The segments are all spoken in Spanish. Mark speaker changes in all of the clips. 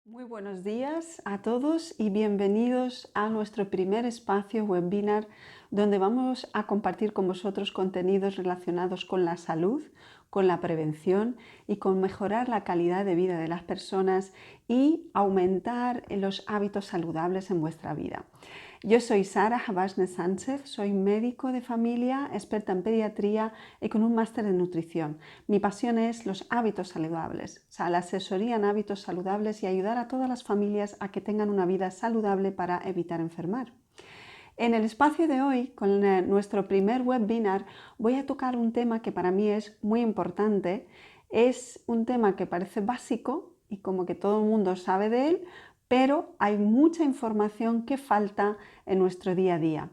Speaker 1: Muy buenos días a todos y bienvenidos a nuestro primer espacio webinar donde vamos a compartir con vosotros contenidos relacionados con la salud, con la prevención y con mejorar la calidad de vida de las personas y aumentar los hábitos saludables en vuestra vida. Yo soy Sara Habasne Sánchez, soy médico de familia, experta en pediatría y con un máster en nutrición. Mi pasión es los hábitos saludables, o sea, la asesoría en hábitos saludables y ayudar a todas las familias a que tengan una vida saludable para evitar enfermar. En el espacio de hoy, con nuestro primer webinar, voy a tocar un tema que para mí es muy importante. Es un tema que parece básico y como que todo el mundo sabe de él, pero hay mucha información que falta en nuestro día a día.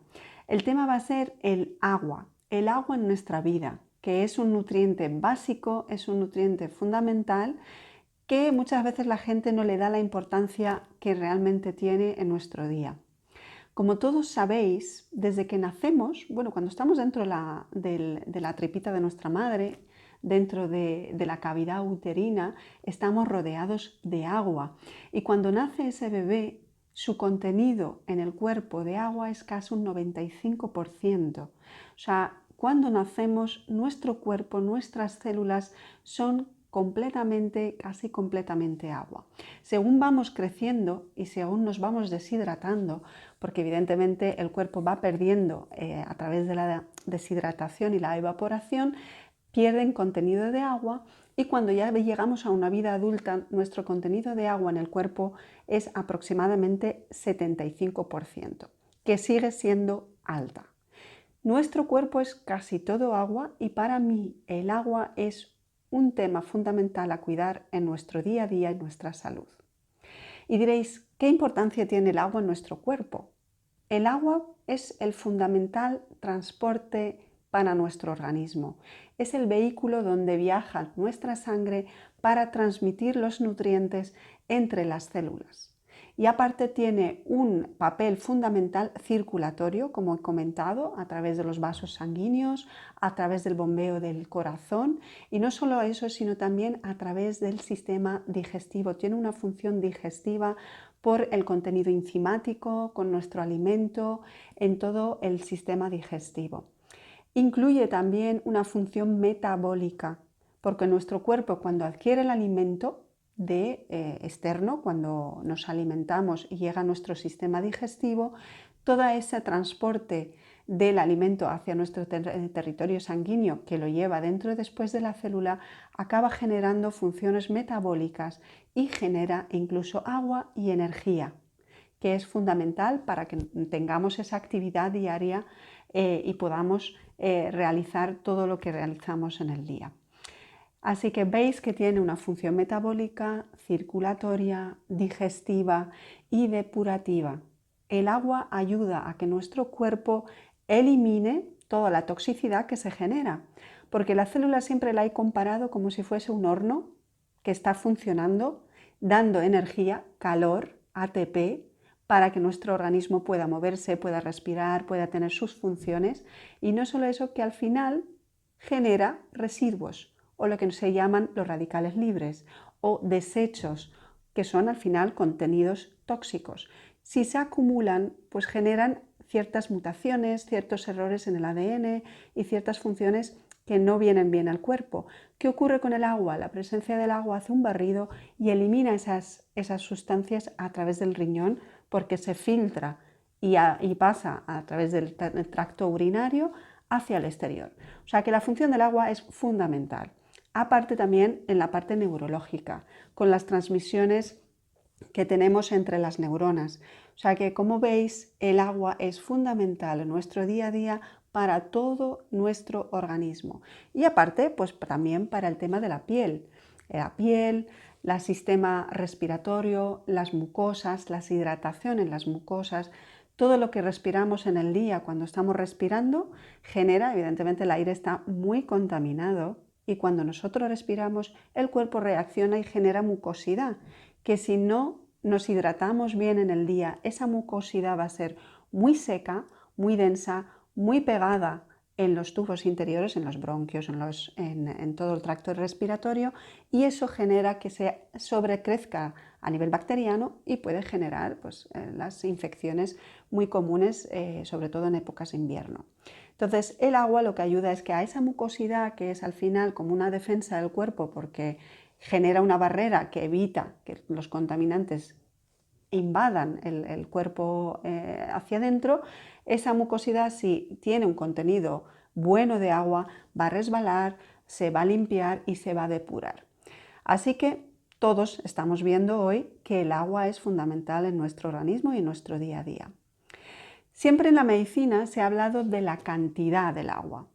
Speaker 1: El tema va a ser el agua en nuestra vida, que es un nutriente básico, es un nutriente fundamental que muchas veces la gente no le da la importancia que realmente tiene en nuestro día. Como todos sabéis, desde que nacemos, cuando estamos dentro de la tripita de nuestra madre, dentro de la cavidad uterina, estamos rodeados de agua. Y cuando nace ese bebé, su contenido en el cuerpo de agua es casi un 95%. O sea, cuando nacemos, nuestro cuerpo, nuestras células son casi completamente agua. Según vamos creciendo y según nos vamos deshidratando, porque evidentemente el cuerpo va perdiendo a través de la deshidratación y la evaporación, pierden contenido de agua y cuando ya llegamos a una vida adulta, nuestro contenido de agua en el cuerpo es aproximadamente 75%, que sigue siendo alta. Nuestro cuerpo es casi todo agua y para mí el agua es un tema fundamental a cuidar en nuestro día a día y nuestra salud. Y diréis, ¿qué importancia tiene el agua en nuestro cuerpo? El agua es el fundamental transporte para nuestro organismo. Es el vehículo donde viaja nuestra sangre para transmitir los nutrientes entre las células. Y aparte tiene un papel fundamental circulatorio, como he comentado, a través de los vasos sanguíneos, a través del bombeo del corazón y no solo eso, sino también a través del sistema digestivo. Tiene una función digestiva por el contenido enzimático con nuestro alimento en todo el sistema digestivo. Incluye también una función metabólica, porque nuestro cuerpo cuando adquiere el alimento externo, cuando nos alimentamos y llega a nuestro sistema digestivo, todo ese transporte del alimento hacia nuestro territorio sanguíneo que lo lleva dentro después de la célula acaba generando funciones metabólicas y genera incluso agua y energía, que es fundamental para que tengamos esa actividad diaria y podamos realizar todo lo que realizamos en el día. Así que veis que tiene una función metabólica, circulatoria, digestiva y depurativa. El agua ayuda a que nuestro cuerpo elimine toda la toxicidad que se genera, porque la célula siempre la he comparado como si fuese un horno que está funcionando, dando energía, calor, ATP, para que nuestro organismo pueda moverse, pueda respirar, pueda tener sus funciones. Y no solo eso, que al final genera residuos, o lo que se llaman los radicales libres o desechos, que son al final contenidos tóxicos. Si se acumulan, pues generan ciertas mutaciones, ciertos errores en el ADN y ciertas funciones que no vienen bien al cuerpo. ¿Qué ocurre con el agua? La presencia del agua hace un barrido y elimina esas sustancias a través del riñón porque se filtra y pasa a través del tracto urinario hacia el exterior. O sea que la función del agua es fundamental. Aparte también en la parte neurológica, con las transmisiones que tenemos entre las neuronas. O sea que, como veis, el agua es fundamental en nuestro día a día para todo nuestro organismo. Y aparte, pues también para el tema de la piel. El sistema respiratorio, las mucosas, la hidratación en las mucosas, todo lo que respiramos en el día cuando estamos respirando genera, evidentemente el aire está muy contaminado y cuando nosotros respiramos el cuerpo reacciona y genera mucosidad, que si no nos hidratamos bien en el día, esa mucosidad va a ser muy seca, muy densa, muy pegada en los tubos interiores, en los bronquios, en todo el tracto respiratorio, y eso genera que se sobrecrezca a nivel bacteriano y puede generar pues, las infecciones muy comunes, sobre todo en épocas de invierno. Entonces, el agua lo que ayuda es que a esa mucosidad, que es al final como una defensa del cuerpo porque genera una barrera que evita que los contaminantes invadan el cuerpo hacia adentro, esa mucosidad, si tiene un contenido bueno de agua, va a resbalar, se va a limpiar y se va a depurar. Así que todos estamos viendo hoy que el agua es fundamental en nuestro organismo y en nuestro día a día. Siempre en la medicina se ha hablado de la cantidad del agua.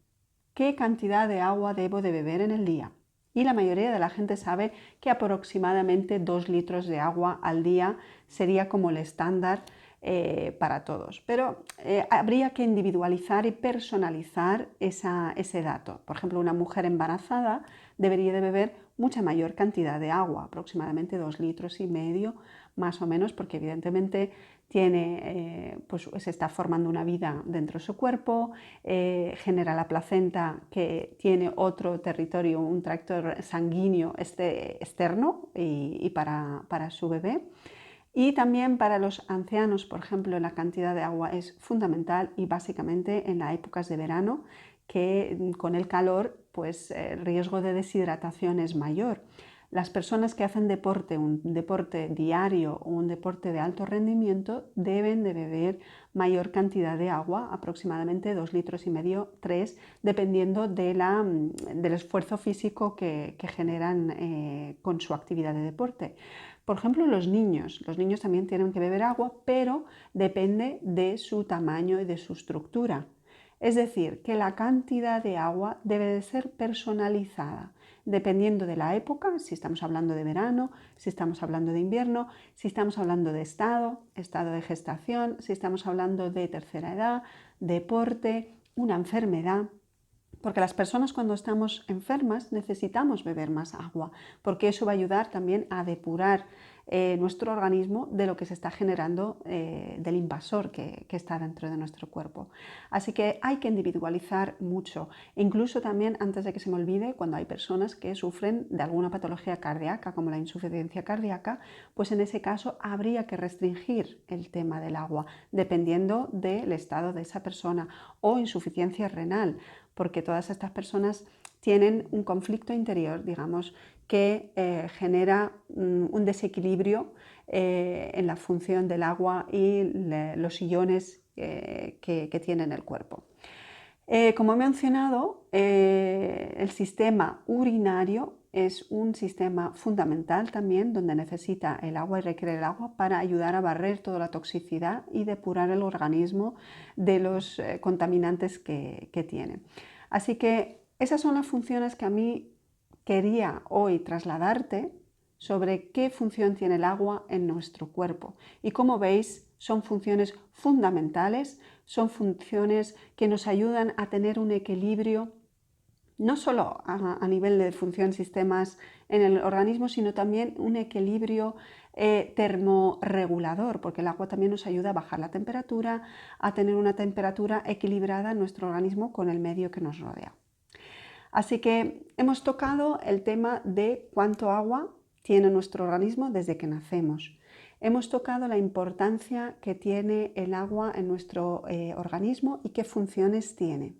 Speaker 1: ¿Qué cantidad de agua debo de beber en el día? Y la mayoría de la gente sabe que aproximadamente 2 litros de agua al día sería como el estándar para todos. Pero habría que individualizar y personalizar ese dato. Por ejemplo, una mujer embarazada debería de beber mucha mayor cantidad de agua, aproximadamente 2,5 litros más o menos, porque evidentemente pues se está formando una vida dentro de su cuerpo, genera la placenta que tiene otro territorio, un tracto sanguíneo externo y para su bebé. Y también para los ancianos, por ejemplo, la cantidad de agua es fundamental y básicamente en las épocas de verano, que con el calor pues el riesgo de deshidratación es mayor. Las personas que hacen deporte, un deporte diario o un deporte de alto rendimiento, deben de beber mayor cantidad de agua, aproximadamente 2,5 litros, 3, dependiendo del esfuerzo físico que generan con su actividad de deporte. Por ejemplo, los niños también tienen que beber agua, pero depende de su tamaño y de su estructura. Es decir, que la cantidad de agua debe de ser personalizada, dependiendo de la época, si estamos hablando de verano, si estamos hablando de invierno, si estamos hablando de estado de gestación, si estamos hablando de tercera edad, deporte, una enfermedad. Porque las personas cuando estamos enfermas necesitamos beber más agua, porque eso va a ayudar también a depurar nuestro organismo de lo que se está generando del invasor que está dentro de nuestro cuerpo. Así que hay que individualizar mucho. E incluso también, antes de que se me olvide, cuando hay personas que sufren de alguna patología cardíaca, como la insuficiencia cardíaca, pues en ese caso habría que restringir el tema del agua, dependiendo del estado de esa persona, o insuficiencia renal, porque todas estas personas tienen un conflicto interior, digamos, que genera un desequilibrio en la función del agua y los iones que tiene en el cuerpo. Como he mencionado, el sistema urinario es un sistema fundamental también, donde necesita el agua y requiere el agua para ayudar a barrer toda la toxicidad y depurar el organismo de los contaminantes que tiene. Así que esas son las funciones que a mí quería hoy trasladarte sobre qué función tiene el agua en nuestro cuerpo. Y como veis, son funciones fundamentales, son funciones que nos ayudan a tener un equilibrio no solo a nivel de función sistemas en el organismo, sino también un equilibrio termorregulador, porque el agua también nos ayuda a bajar la temperatura, a tener una temperatura equilibrada en nuestro organismo con el medio que nos rodea. Así que hemos tocado el tema de cuánto agua tiene nuestro organismo desde que nacemos. Hemos tocado la importancia que tiene el agua en nuestro organismo y qué funciones tiene.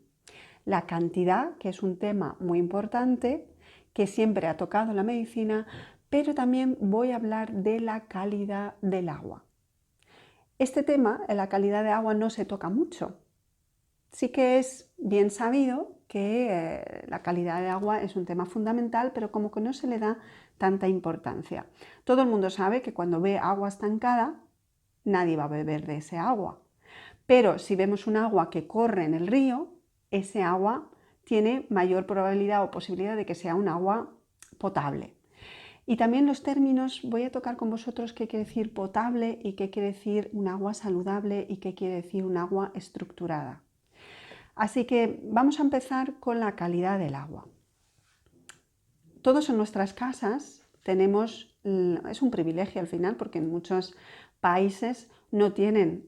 Speaker 1: La cantidad, que es un tema muy importante, que siempre ha tocado la medicina, pero también voy a hablar de la calidad del agua. Este tema, la calidad de agua, no se toca mucho. Sí que es bien sabido que la calidad de agua es un tema fundamental, pero como que no se le da tanta importancia. Todo el mundo sabe que cuando ve agua estancada, nadie va a beber de ese agua. Pero si vemos un agua que corre en el río, ese agua tiene mayor probabilidad o posibilidad de que sea un agua potable. Y también los términos, voy a tocar con vosotros qué quiere decir potable y qué quiere decir un agua saludable y qué quiere decir un agua estructurada. Así que vamos a empezar con la calidad del agua. Todos en nuestras casas tenemos, es un privilegio al final, porque en muchos países no tienen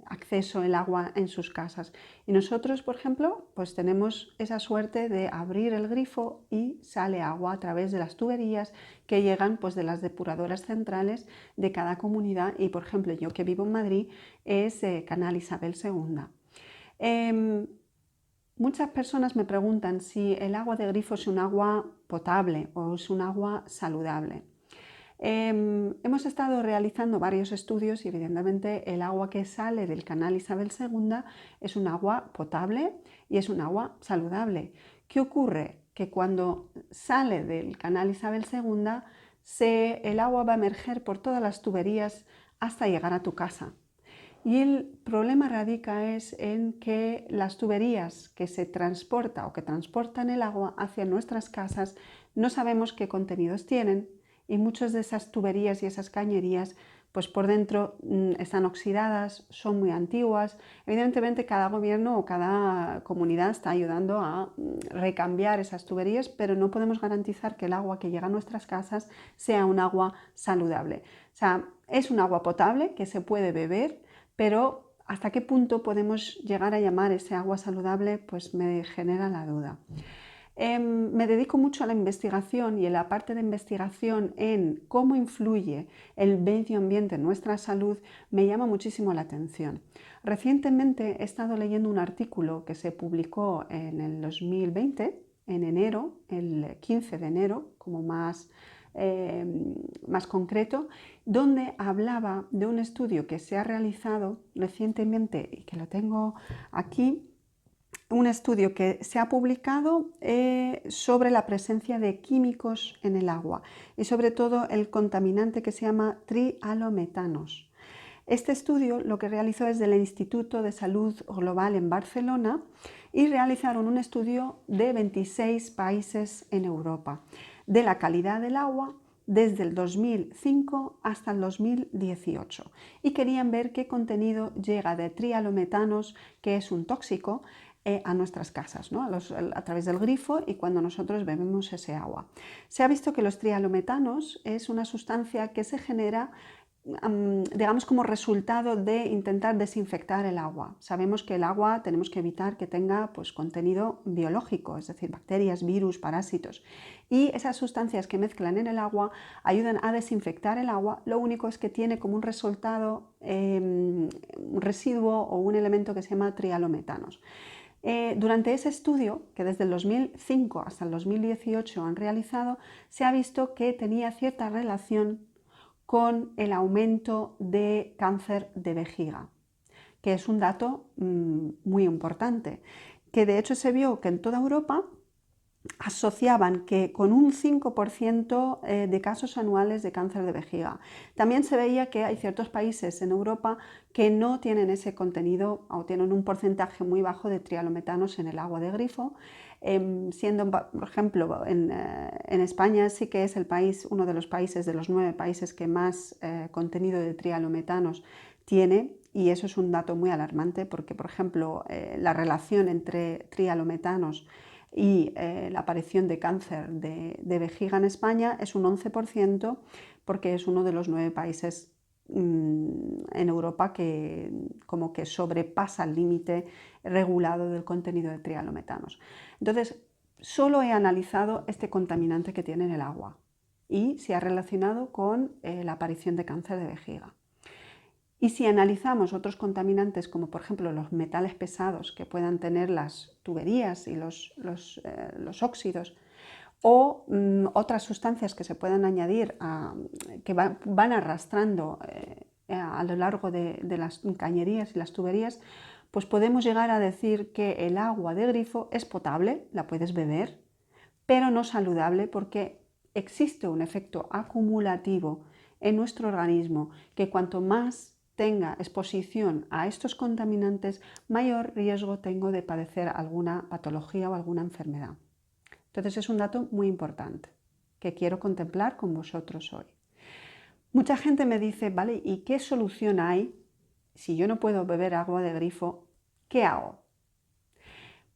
Speaker 1: acceso al agua en sus casas. Y nosotros, por ejemplo, pues tenemos esa suerte de abrir el grifo y sale agua a través de las tuberías que llegan pues de las depuradoras centrales de cada comunidad. Y, por ejemplo, yo que vivo en Madrid es Canal Isabel II. Muchas personas me preguntan si el agua de grifo es un agua potable o es un agua saludable. Hemos estado realizando varios estudios y evidentemente el agua que sale del canal Isabel II es un agua potable y es un agua saludable. ¿Qué ocurre? Que cuando sale del canal Isabel II, el agua va a emerger por todas las tuberías hasta llegar a tu casa. Y el problema radica en que las tuberías que se transporta o que transportan el agua hacia nuestras casas no sabemos qué contenidos tienen, y muchas de esas tuberías y esas cañerías pues por dentro están oxidadas, son muy antiguas. Evidentemente cada gobierno o cada comunidad está ayudando a recambiar esas tuberías, pero no podemos garantizar que el agua que llega a nuestras casas sea un agua saludable. O sea, es un agua potable que se puede beber, pero ¿hasta qué punto podemos llegar a llamar ese agua saludable? Pues me genera la duda. Me dedico mucho a la investigación, y en la parte de investigación en cómo influye el medio ambiente en nuestra salud me llama muchísimo la atención. Recientemente he estado leyendo un artículo que se publicó en el 2020, en enero, el 15 de enero, como más concreto, donde hablaba de un estudio que se ha realizado recientemente y que lo tengo aquí. Un estudio que se ha publicado sobre la presencia de químicos en el agua y sobre todo el contaminante que se llama trihalometanos. Este estudio lo que realizó es del Instituto de Salud Global en Barcelona, y realizaron un estudio de 26 países en Europa de la calidad del agua desde el 2005 hasta el 2018, y querían ver qué contenido llega de trihalometanos, que es un tóxico, a nuestras casas, ¿no? a través del grifo y cuando nosotros bebemos ese agua. Se ha visto que los trihalometanos es una sustancia que se genera digamos como resultado de intentar desinfectar el agua. Sabemos que el agua tenemos que evitar que tenga pues, contenido biológico, es decir, bacterias, virus, parásitos, y esas sustancias que mezclan en el agua ayudan a desinfectar el agua. Lo único es que tiene como un resultado un residuo o un elemento que se llama trihalometanos. Durante ese estudio, que desde el 2005 hasta el 2018 han realizado, se ha visto que tenía cierta relación con el aumento de cáncer de vejiga, que es un dato muy importante, que de hecho se vio que en toda Europa asociaban que con un 5% de casos anuales de cáncer de vejiga. También se veía que hay ciertos países en Europa que no tienen ese contenido o tienen un porcentaje muy bajo de trihalometanos en el agua de grifo, siendo, por ejemplo, en España sí que es el país, uno de los países, de los 9 países que más contenido de trihalometanos tiene, y eso es un dato muy alarmante porque, por ejemplo, la relación entre trihalometanos y la aparición de cáncer de vejiga en España es un 11%, porque es uno de los 9 países en Europa que como que sobrepasa el límite regulado del contenido de trihalometanos. Entonces, solo he analizado este contaminante que tiene en el agua y se ha relacionado con la aparición de cáncer de vejiga. Y si analizamos otros contaminantes, como por ejemplo los metales pesados que puedan tener las tuberías y los óxidos, o otras sustancias que se puedan añadir que van arrastrando a lo largo de las cañerías y las tuberías, pues podemos llegar a decir que el agua de grifo es potable, la puedes beber, pero no saludable, porque existe un efecto acumulativo en nuestro organismo, que cuanto más tenga exposición a estos contaminantes, mayor riesgo tengo de padecer alguna patología o alguna enfermedad. Entonces es un dato muy importante que quiero contemplar con vosotros hoy. Mucha gente me dice, vale, ¿y qué solución hay si yo no puedo beber agua de grifo? ¿Qué hago?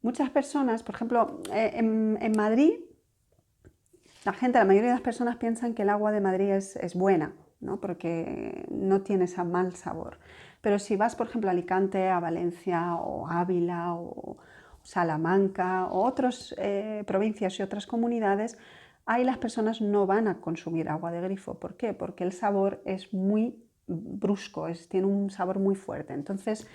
Speaker 1: Muchas personas, por ejemplo, en Madrid La mayoría de las personas piensan que el agua de Madrid es buena, ¿no? Porque no tiene ese mal sabor. Pero si vas, por ejemplo, a Alicante, a Valencia o Ávila o Salamanca o otras provincias y otras comunidades, ahí las personas no van a consumir agua de grifo. ¿Por qué? Porque el sabor es muy brusco, tiene un sabor muy fuerte. Entonces,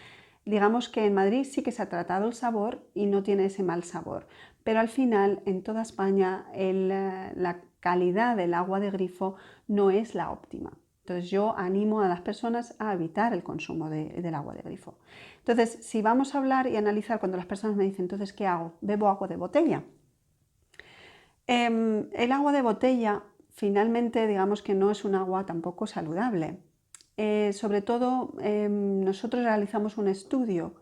Speaker 1: digamos que en Madrid sí que se ha tratado el sabor y no tiene ese mal sabor. Pero al final, en toda España, la calidad del agua de grifo no es la óptima. Entonces yo animo a las personas a evitar el consumo del agua de grifo. Entonces, si vamos a hablar y analizar cuando las personas me dicen, entonces, ¿qué hago? ¿Bebo agua de botella? El agua de botella finalmente digamos que no es un agua tampoco saludable. Sobre todo nosotros realizamos un estudio,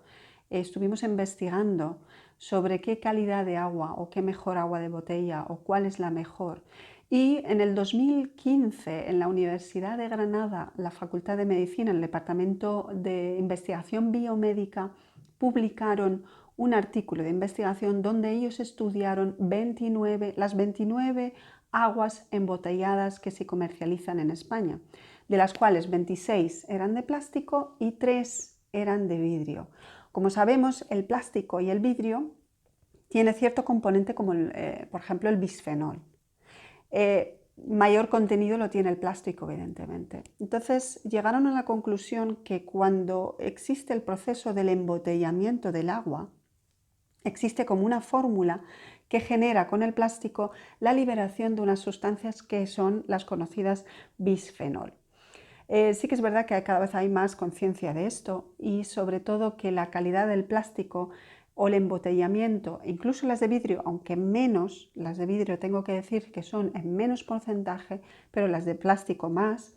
Speaker 1: estuvimos investigando sobre qué calidad de agua o qué mejor agua de botella o cuál es la mejor. Y en el 2015 en la Universidad de Granada, la Facultad de Medicina, el Departamento de Investigación Biomédica, publicaron un artículo de investigación donde ellos estudiaron las 29 aguas embotelladas que se comercializan en España, de las cuales 26 eran de plástico y 3 eran de vidrio. Como sabemos, el plástico y el vidrio tiene cierto componente como, por ejemplo, el bisfenol. Mayor contenido lo tiene el plástico, evidentemente. Entonces llegaron a la conclusión que cuando existe el proceso del embotellamiento del agua, existe como una fórmula que genera con el plástico la liberación de unas sustancias que son las conocidas bisfenol. Sí que es verdad que cada vez hay más conciencia de esto y sobre todo que la calidad del plástico o el embotellamiento, incluso las de vidrio, aunque menos, las de vidrio tengo que decir que son en menos porcentaje, pero las de plástico más,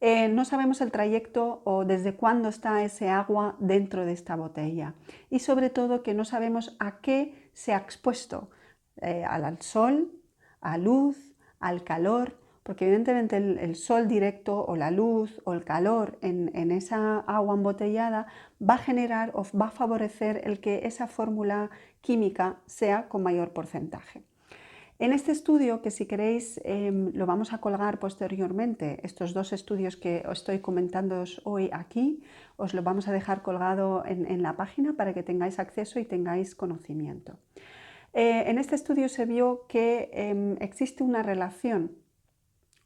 Speaker 1: no sabemos el trayecto o desde cuándo está ese agua dentro de esta botella y sobre todo que no sabemos a qué se ha expuesto, al sol, a luz, al calor, porque evidentemente el sol directo o la luz o el calor en esa agua embotellada va a generar o va a favorecer el que esa fórmula química sea con mayor porcentaje. En este estudio, que si queréis lo vamos a colgar posteriormente, estos dos estudios que os estoy comentando hoy aquí, os lo vamos a dejar colgado en la página para que tengáis acceso y tengáis conocimiento. En este estudio se vio que existe una relación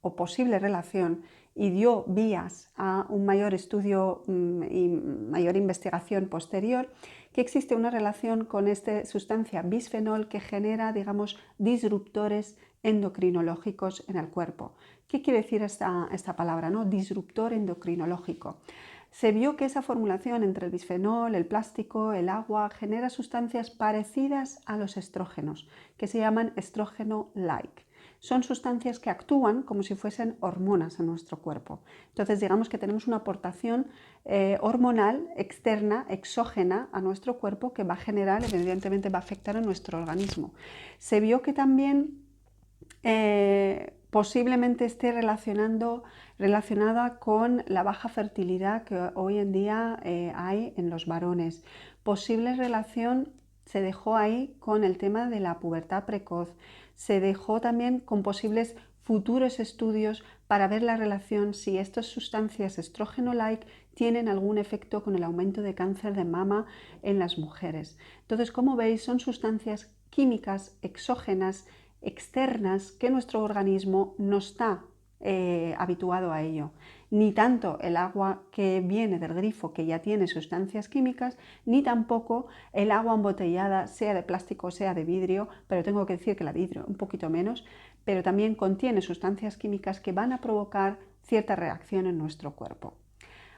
Speaker 1: o posible relación y dio vías a un mayor estudio y mayor investigación posterior, que existe una relación con esta sustancia bisfenol que genera, digamos, disruptores endocrinológicos en el cuerpo. ¿Qué quiere decir esta palabra, no? Disruptor endocrinológico. Se vio que esa formulación entre el bisfenol, el plástico, el agua, genera sustancias parecidas a los estrógenos, que se llaman estrógeno-like. Son sustancias que actúan como si fuesen hormonas en nuestro cuerpo. Entonces, digamos que tenemos una aportación hormonal externa, exógena a nuestro cuerpo que va a generar, evidentemente va a afectar a nuestro organismo. Se vio que también posiblemente esté relacionada con la baja fertilidad que hoy en día hay en los varones. Posible relación se dejó ahí con el tema de la pubertad precoz. Se dejó también con posibles futuros estudios para ver la relación si estas sustancias estrógeno-like tienen algún efecto con el aumento de cáncer de mama en las mujeres. Entonces, como veis, son sustancias químicas exógenas externas que nuestro organismo no está habituado a ello. Ni tanto el agua que viene del grifo, que ya tiene sustancias químicas, ni tampoco el agua embotellada, sea de plástico o sea de vidrio, pero tengo que decir que la vidrio un poquito menos, pero también contiene sustancias químicas que van a provocar cierta reacción en nuestro cuerpo.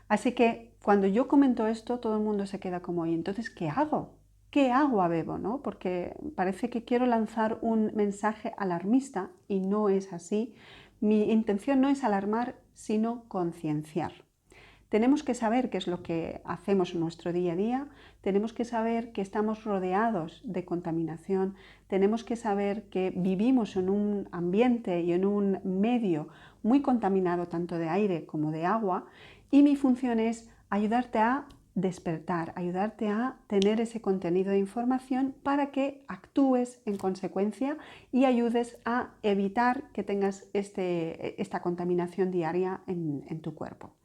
Speaker 1: Así que cuando yo comento esto, todo el mundo se queda como, ¿y entonces qué hago? ¿Qué agua bebo? ¿No? Porque parece que quiero lanzar un mensaje alarmista y no es así. Mi intención no es alarmar, sino concienciar. Tenemos que saber qué es lo que hacemos en nuestro día a día, tenemos que saber que estamos rodeados de contaminación, tenemos que saber que vivimos en un ambiente y en un medio muy contaminado tanto de aire como de agua y mi función es ayudarte a despertar, ayudarte a tener ese contenido de información para que actúes en consecuencia y ayudes a evitar que tengas esta contaminación diaria en tu cuerpo.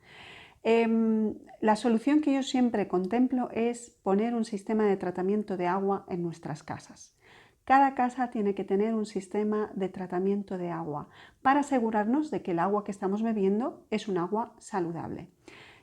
Speaker 1: La solución que yo siempre contemplo es poner un sistema de tratamiento de agua en nuestras casas. Cada casa tiene que tener un sistema de tratamiento de agua para asegurarnos de que el agua que estamos bebiendo es un agua saludable.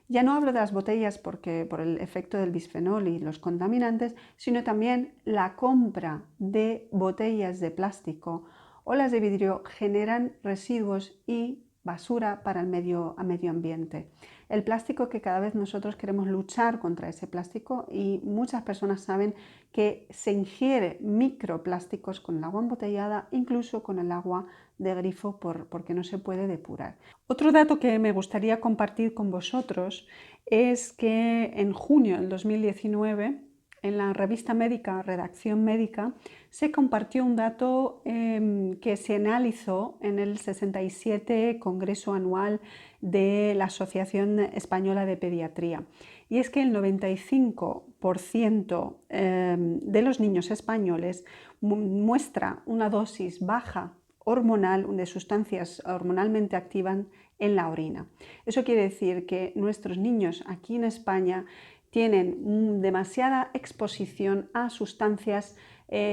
Speaker 1: Ya no hablo de las botellas por el efecto del bisfenol y los contaminantes, sino también la compra de botellas de plástico o las de vidrio generan residuos y basura para el medio ambiente. El plástico, que cada vez nosotros queremos luchar contra ese plástico, y muchas personas saben que se ingiere microplásticos con el agua embotellada, incluso con el agua de grifo, porque no se puede depurar. Otro dato que me gustaría compartir con vosotros es que en junio del 2019, en la revista médica Redacción Médica, se compartió un dato que se analizó en el 67 Congreso Anual de la Asociación Española de Pediatría. Y es que el 95% de los niños españoles muestra una dosis baja hormonal, de sustancias hormonalmente activas en la orina. Eso quiere decir que nuestros niños aquí en España tienen demasiada exposición a sustancias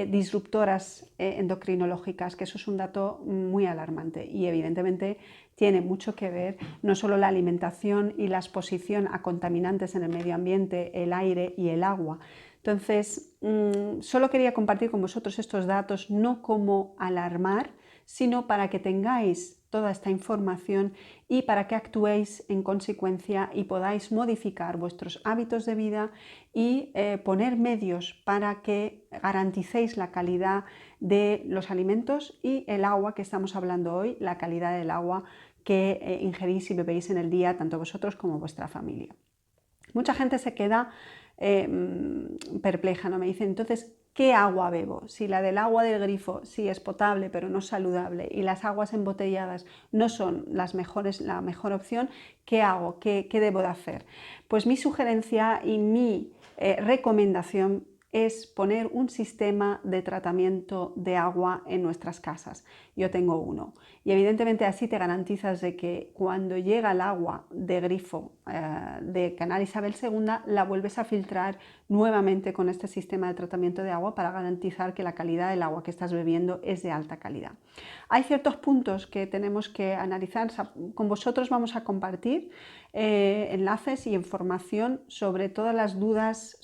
Speaker 1: disruptoras endocrinológicas, que eso es un dato muy alarmante, y evidentemente tiene mucho que ver no solo la alimentación y la exposición a contaminantes en el medio ambiente, el aire y el agua. Entonces, solo quería compartir con vosotros estos datos, no como alarmar, sino para que tengáis toda esta información y para que actuéis en consecuencia y podáis modificar vuestros hábitos de vida y poner medios para que garanticéis la calidad de los alimentos y el agua que estamos hablando hoy, la calidad del agua que ingerís y bebéis en el día, tanto vosotros como vuestra familia. Mucha gente se queda perpleja, ¿no? Me dice, entonces, ¿qué agua bebo? Si la del agua del grifo sí es potable pero no saludable, y las aguas embotelladas no son la mejor opción, ¿qué hago? ¿Qué debo de hacer? Pues mi sugerencia y mi recomendación es poner un sistema de tratamiento de agua en nuestras casas. Yo tengo uno, y evidentemente así te garantizas de que cuando llega el agua de grifo de Canal Isabel II, la vuelves a filtrar nuevamente con este sistema de tratamiento de agua para garantizar que la calidad del agua que estás bebiendo es de alta calidad. Hay ciertos puntos que tenemos que analizar. Con vosotros vamos a compartir enlaces y información sobre todas las dudas,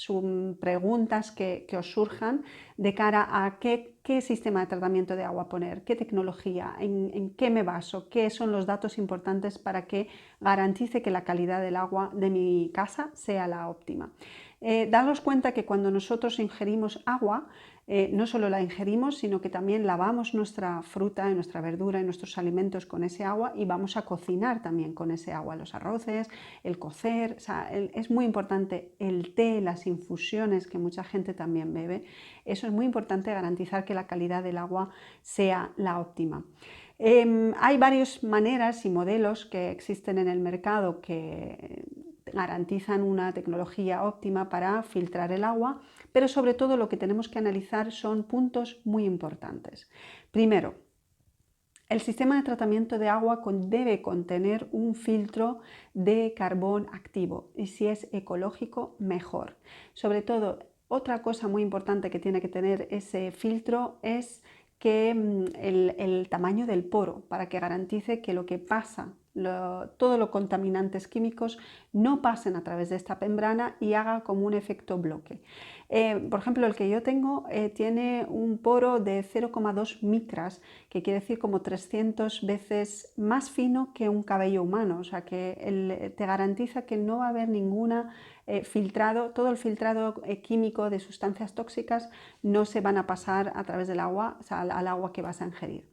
Speaker 1: preguntas que os surjan de cara a qué sistema de tratamiento de agua poner, qué tecnología, en qué me baso, qué son los datos importantes para que garantice que la calidad del agua de mi casa sea la óptima. Daros cuenta que cuando nosotros ingerimos agua, no solo la ingerimos, sino que también lavamos nuestra fruta, nuestra verdura y nuestros alimentos con ese agua, y vamos a cocinar también con ese agua, los arroces, el cocer. O sea, es muy importante el té, las infusiones que mucha gente también bebe. Eso es muy importante, garantizar que la calidad del agua sea la óptima. Hay varias maneras y modelos que existen en el mercado que garantizan una tecnología óptima para filtrar el agua, pero sobre todo lo que tenemos que analizar son puntos muy importantes. Primero, el sistema de tratamiento de agua debe contener un filtro de carbón activo, y si es ecológico, mejor. Sobre todo, otra cosa muy importante que tiene que tener ese filtro es que el tamaño del poro, para que garantice que lo que pasa, todos los contaminantes químicos no pasen a través de esta membrana y haga como un efecto bloque. Por ejemplo, el que yo tengo tiene un poro de 0,2 micras, que quiere decir como 300 veces más fino que un cabello humano. O sea que te garantiza que no va a haber ninguna filtrado, todo el filtrado químico de sustancias tóxicas no se van a pasar a través del agua, o sea, al agua que vas a ingerir.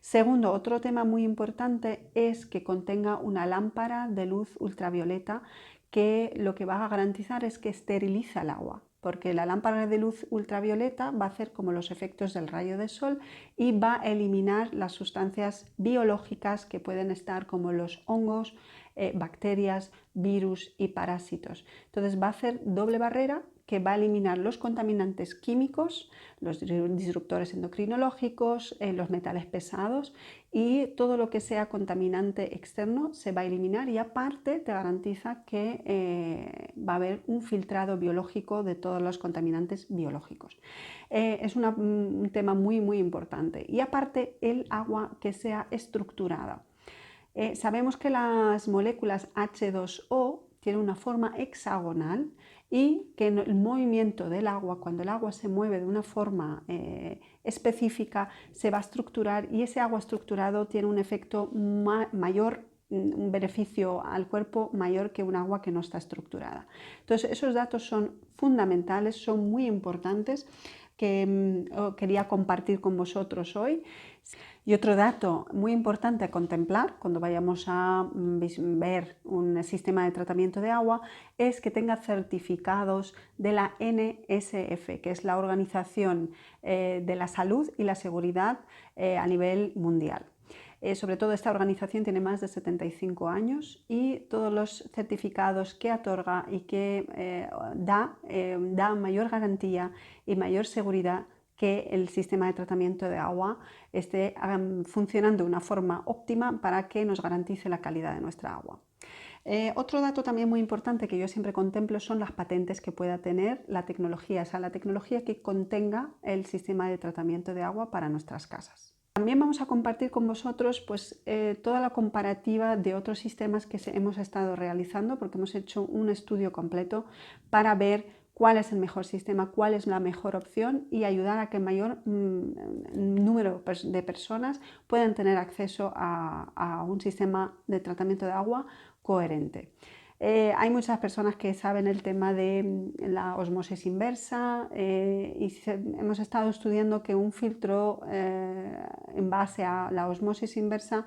Speaker 1: Segundo, otro tema muy importante es que contenga una lámpara de luz ultravioleta, que lo que va a garantizar es que esteriliza el agua, porque la lámpara de luz ultravioleta va a hacer como los efectos del rayo de sol y va a eliminar las sustancias biológicas que pueden estar, como los hongos, bacterias, virus y parásitos. Entonces va a hacer doble barrera que va a eliminar los contaminantes químicos, los disruptores endocrinológicos, los metales pesados y todo lo que sea contaminante externo se va a eliminar, y aparte te garantiza que va a haber un filtrado biológico de todos los contaminantes biológicos. Es un tema muy importante. Y aparte, el agua que sea estructurada. Sabemos que las moléculas H2O tienen una forma hexagonal y que el movimiento del agua, cuando el agua se mueve de una forma específica, se va a estructurar, y ese agua estructurado tiene un efecto mayor, un beneficio al cuerpo mayor que un agua que no está estructurada. Entonces, esos datos son fundamentales, son muy importantes, que quería compartir con vosotros hoy. Y otro dato muy importante a contemplar cuando vayamos a ver un sistema de tratamiento de agua es que tenga certificados de la NSF, que es la Organización de la Salud y la Seguridad a nivel mundial. Sobre todo esta organización tiene más de 75 años y todos los certificados que otorga y que da mayor garantía y mayor seguridad que el sistema de tratamiento de agua esté funcionando de una forma óptima para que nos garantice la calidad de nuestra agua. Otro dato también muy importante que yo siempre contemplo son las patentes que pueda tener la tecnología, o sea, la tecnología que contenga el sistema de tratamiento de agua para nuestras casas. También vamos a compartir con vosotros toda la comparativa de otros sistemas que hemos estado realizando, porque hemos hecho un estudio completo para ver cuál es el mejor sistema, cuál es la mejor opción, y ayudar a que el mayor número de personas puedan tener acceso a un sistema de tratamiento de agua coherente. Hay muchas personas que saben el tema de la osmosis inversa, y hemos estado estudiando que un filtro en base a la osmosis inversa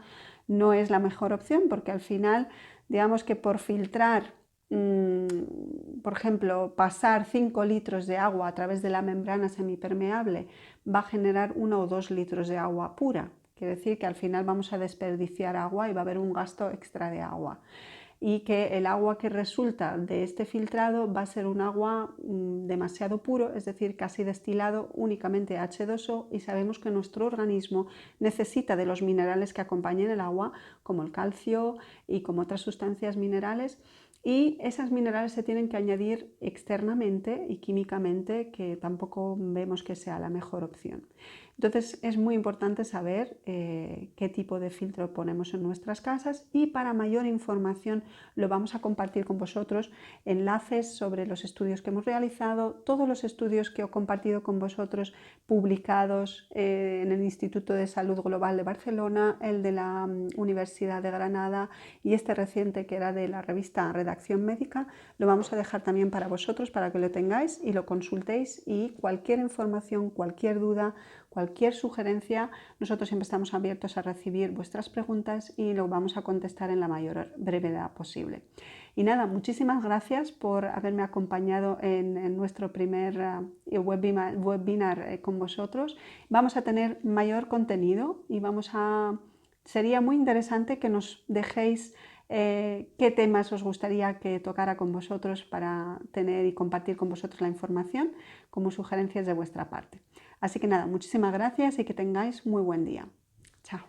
Speaker 1: no es la mejor opción, porque al final, digamos que por filtrar, por ejemplo, pasar 5 litros de agua a través de la membrana semipermeable va a generar 1 o 2 litros de agua pura. Quiere decir que al final vamos a desperdiciar agua y va a haber un gasto extra de agua, y que el agua que resulta de este filtrado va a ser un agua demasiado puro, es decir, casi destilado, únicamente H2O, y sabemos que nuestro organismo necesita de los minerales que acompañan el agua, como el calcio y como otras sustancias minerales, y esos minerales se tienen que añadir externamente y químicamente, que tampoco vemos que sea la mejor opción. Entonces es muy importante saber qué tipo de filtro ponemos en nuestras casas, y para mayor información lo vamos a compartir con vosotros, enlaces sobre los estudios que hemos realizado, todos los estudios que he compartido con vosotros publicados en el Instituto de Salud Global de Barcelona, el de la Universidad de Granada y este reciente que era de la revista Redacción Médica. Lo vamos a dejar también para vosotros para que lo tengáis y lo consultéis, y cualquier información, cualquier duda, cualquier sugerencia, nosotros siempre estamos abiertos a recibir vuestras preguntas y lo vamos a contestar en la mayor brevedad posible. Y nada, muchísimas gracias por haberme acompañado en nuestro primer webinar con vosotros. Vamos a tener mayor contenido y sería muy interesante que nos dejéis qué temas os gustaría que tocara con vosotros para tener y compartir con vosotros la información como sugerencias de vuestra parte. Así que nada, muchísimas gracias y que tengáis muy buen día. Chao.